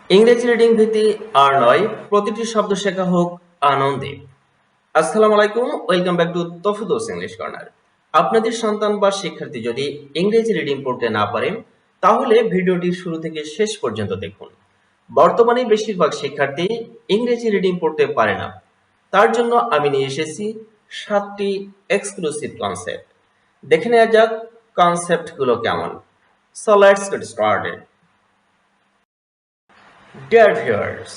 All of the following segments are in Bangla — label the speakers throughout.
Speaker 1: ইংরেজি রিডিং ভীতি আর নয়, প্রতিটি শব্দ শেখা হোক আনন্দে। আসসালামু আলাইকুম, ওয়েলকাম ব্যাক টু তফুদোস ইংলিশ কর্নার। আপনাদের সন্তান বা শিক্ষার্থী যদি ইংরেজি রিডিং পড়তে না পারেন, তাহলে ভিডিওটি শুরু থেকে শেষ পর্যন্ত দেখুন। বর্তমানে বেশিরভাগ শিক্ষার্থী ইংরেজি রিডিং পড়তে পারে না। তার জন্য আমি নিয়ে এসেছি 7টি এক্সক্লুসিভ কনসেপ্ট। দেখে নেওয়া যাক কনসেপ্টগুলো কেমন। So let's get started. Dear viewers,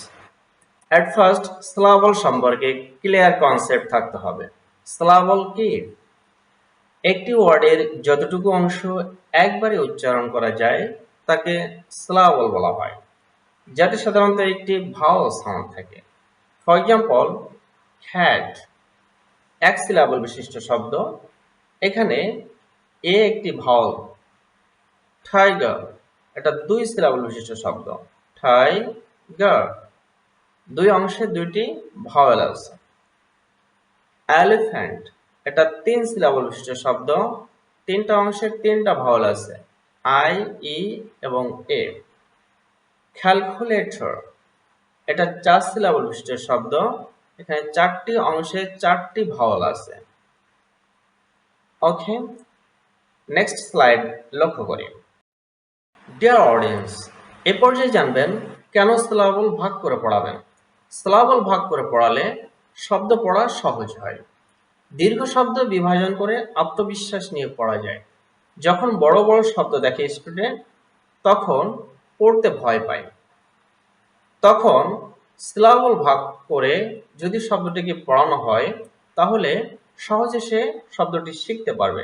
Speaker 1: at first সিলাবল সম্পর্কে ক্লিয়ার কনসেপ্ট থাকতে হবে। সিলাবল কি? একটি ওয়ার্ডের যতটুকু অংশ একবারে উচ্চারণ করা যায় তাকে সিলাবল বলা হয়, যাতে সাধারণত একটি ভাওয়াল সাউন্ড থাকে। ফর এক্সাম্পল, ক্যাট এক সিলাবল বিশিষ্ট শব্দ, এখানে এ একটি ভাওয়াল। টাইগার এটা 2 সিলাবল বিশিষ্ট শব্দ, টাইগার দুই অংশে 2টি ভাওয়েল আছে। এলিফ্যান্ট এটা 3 সিলাবল বিশিষ্ট শব্দ, 3টা অংশে 3টা ভাওয়েল আছে, আই, ই এবং এ। ক্যালকুলেটর এটা 4 সিলাবল বিশিষ্ট শব্দ, এখানে 4টি অংশে 4টি ভাওয়েল আছে। ওকে, নেক্সট স্লাইড লক্ষ্য করি। ডিয়ার অডিয়েন্স, এ পর্যায়ে জানবেন কেন সিলাবল ভাগ করে পড়াবেন। সিলাবল ভাগ করে পড়ালে শব্দ পড়া সহজ হয়। দীর্ঘ শব্দ বিভাজন করে আত্মবিশ্বাস নিয়ে পড়া যায়। যখন বড় বড় শব্দ দেখে স্টুডেন্ট, তখন পড়তে ভয় পায়। তখন সিলাবল ভাগ করে যদি শব্দটিকে পড়ানো হয়, তাহলে সহজে সে শব্দটি শিখতে পারবে।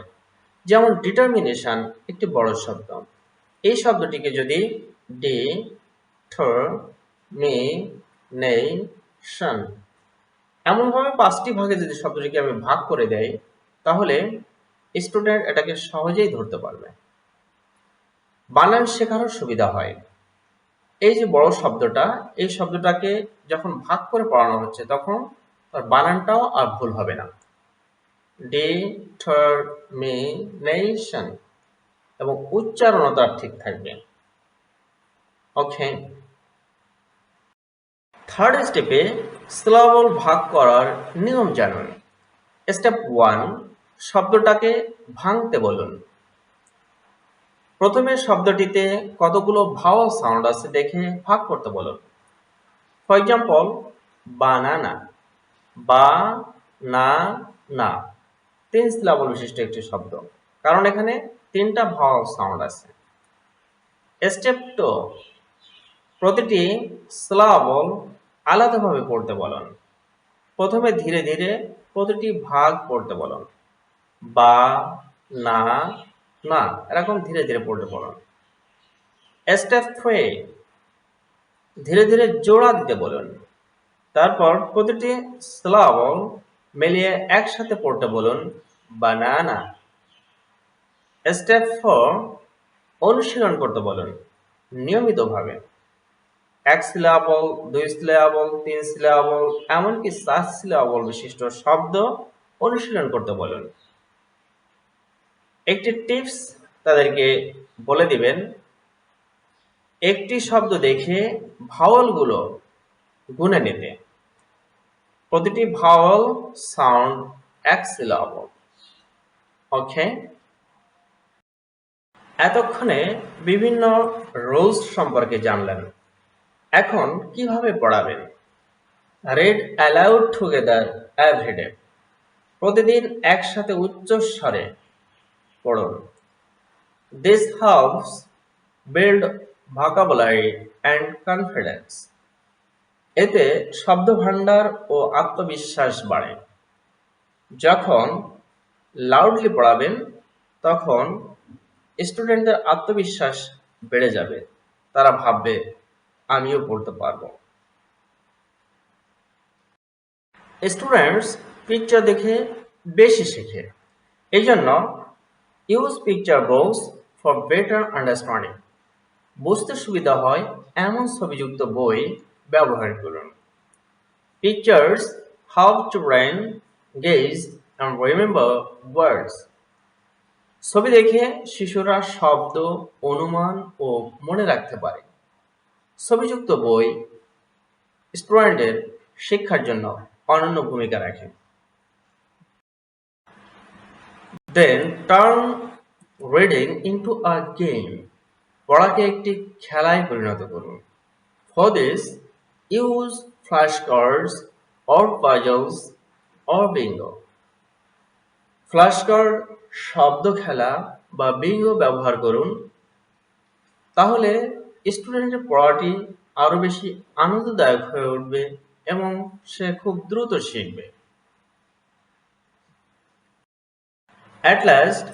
Speaker 1: যেমন ডিটারমিনেশন একটি বড় শব্দ, এই শব্দটিকে যদি ডি ঠর মি নেই শন এমনভাবে 5টি ভাগে যদি শব্দটিকে আমি ভাগ করে দেই, তাহলে স্টুডেন্ট এটাকে সহজেই ধরতে পারবে। বানান শেখারও সুবিধা হয়। এই যে বড় শব্দটা, এই শব্দটাকে যখন ভাগ করে পড়ানো হচ্ছে, তখন তার বানানটাও আর ভুল হবে না। ডিটারমিনেশন এবং উচ্চারণও তার ঠিক থাকবে। ওকে, থার্ড স্টেপে সিলাবল ভাগ করার নিয়ম জানুন। স্টেপ 1, শব্দটাকে ভাঙতে বলুন। প্রথমে শব্দটিতে কতগুলো ভাওয়াল সাউন্ড আছে দেখে ভাগ করতে বলুন। ফর এক্সাম্পল, বানানা, বা না না 3 সিলাবল বিশিষ্ট একটি শব্দ, কারণ এখানে 3টা ভাওয়াল সাউন্ড আছে। স্টেপ 2, প্রতিটি সিলাবল আলাদাভাবে পড়তে বলুন। প্রথমে ধীরে ধীরে প্রতিটি ভাগ পড়তে বলুন। বা না না এরকম ধীরে ধীরে পড়তে বলুন। স্টেপ 3, ধীরে ধীরে জোড়া দিতে বলুন। তারপর প্রতিটি সিলাবল মিলিয়ে একসাথে পড়তে বলুন, বানানা। স্টেপ 4, অনুশীলন করতে বলুন নিয়মিতভাবে। 1 সিলাবল, 2 সিলাবল, 3 সিলাবল, এমনকি 4 সিলাবল বিশিষ্ট শব্দ অনুশীলন করতে বলুন। একটি টিপস তাদেরকে বলে দিবেন, একটি শব্দ দেখে ভাওয়ালগুলো গুনে নিতে। প্রতিটি ভাওয়াল সাউন্ড 1 সিলাবল। ওকে, এতক্ষণে বিভিন্ন রুলস সম্পর্কে জানলেন। এখন কিভাবে পড়াবেন? রিড অ্যালাউড টুগেদার এভরিডে, প্রতিদিন একসাথে উচ্চস্বরে পড়ুন। This helps build vocabulary and confidence, এতে শব্দভাণ্ডার ও আত্মবিশ্বাস বাড়ে। যখন লাউডলি পড়াবেন, তখন স্টুডেন্টদের আত্মবিশ্বাস বেড়ে যাবে, তারা ভাববে আমিও পড়তে পারবো। স্টুডেন্টস পিকচার দেখে বেশি শেখে, এই জন্য use picture books for better understanding, বুঝতে সুবিধা হয় এমন ছবিযুক্ত বই ব্যবহার করুন। Pictures help children gauge and remember words, ছবি দেখে শিশুরা শব্দ, অনুমান ও মনে রাখতে পারে। ছবিযুক্ত বই স্টুডেন্টের শিক্ষার জন্য অনন্য ভূমিকা রাখে। Then turn reading into a game. পড়াকে একটি খেলায় পরিণত করুন। For this, use flashcards or puzzles or bingo. Flashcard, শব্দ খেলা বা বিঙ্গো ব্যবহার করুন, তাহলে স্টুডেন্টের পড়াটি আরো বেশি আনন্দদায়ক হয়ে উঠবে এবং সে খুব দ্রুত শিখবে। At last,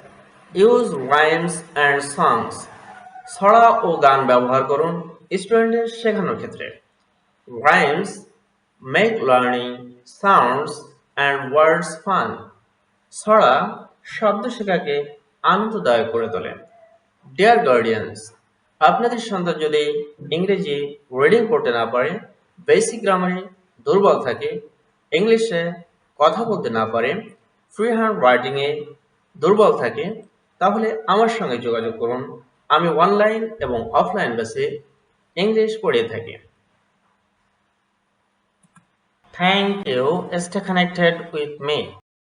Speaker 1: use rhymes and songs. ছড়া ও গান ব্যবহার করুন স্টুডেন্টের শেখানোর ক্ষেত্রে। Rhymes make learning sounds and words fun. ছড়া শব্দ শেখাকে আনন্দদায়ক করে তোলে। ডিয়ার গার্ডিয়ানস, আপনাদের সন্তান যদি ইংরেজি রিডিং পড়তে না পারে, বেসিক গ্রামারে দুর্বল থাকে, ইংলিশে কথা বলতে না পারে, ফ্রি হ্যান্ড রাইটিংয়ে দুর্বল থাকে, তাহলে আমার সঙ্গে যোগাযোগ করুন। আমি অনলাইন এবং অফলাইন বেসে ইংলিশ পড়িয়ে থাকি। Thank you. Stay connected with me.